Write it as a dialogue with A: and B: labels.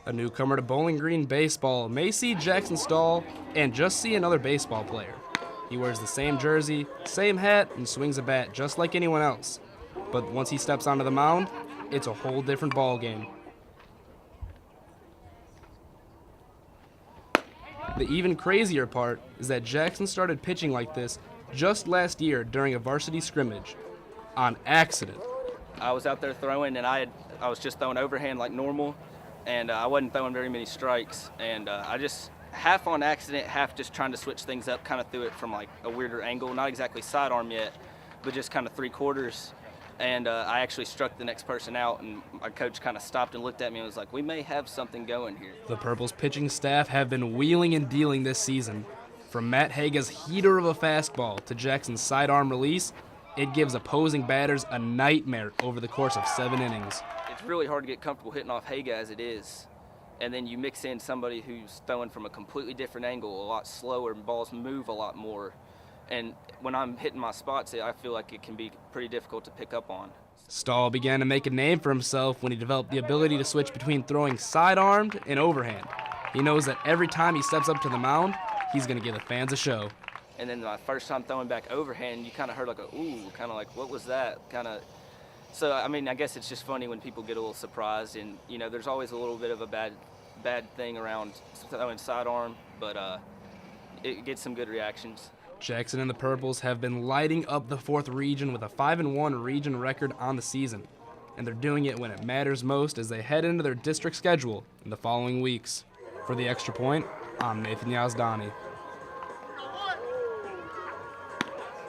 A: A newcomer to Bowling Green baseball may see Jackson Stahl and just see another baseball player. He wears the same jersey, same hat, and swings a bat just like anyone else. But once he steps onto the mound, it's a whole different ball game. The even crazier part is that Jackson started pitching like this just last year during a varsity scrimmage, on accident.
B: I was out there throwing, and I was just throwing overhand like normal, and I wasn't throwing very many strikes, and I just half on accident, half just trying to switch things up, kind of threw it from like a weirder angle, not exactly sidearm yet, but just kind of 3/4, and I actually struck the next person out, and my coach kind of stopped and looked at me and was like, we may have something going here.
A: The Purple's pitching staff have been wheeling and dealing this season. From Matt Haga's heater of a fastball to Jackson's sidearm release, it gives opposing batters a nightmare over the course of 7 innings.
B: It's really hard to get comfortable hitting off Haga as it is. And then you mix in somebody who's throwing from a completely different angle, a lot slower, and balls move a lot more. And when I'm hitting my spots, I feel like it can be pretty difficult to pick up on.
A: Stahl began to make a name for himself when he developed the ability to switch between throwing sidearmed and overhand. He knows that every time he steps up to the mound, he's going to give the fans a show.
B: And then my first time throwing back overhand, you kind of heard like a ooh, kind of like, what was that? So, I mean, I guess it's just funny when people get a little surprised, and, you know, there's always a little bit of a bad thing around throwing sidearm, but it gets some good reactions.
A: Jackson and the Purples have been lighting up the 4th region with a 5-1 region record on the season, and they're doing it when it matters most as they head into their district schedule in the following weeks. For the Extra Point, I'm Nathan Yazdani.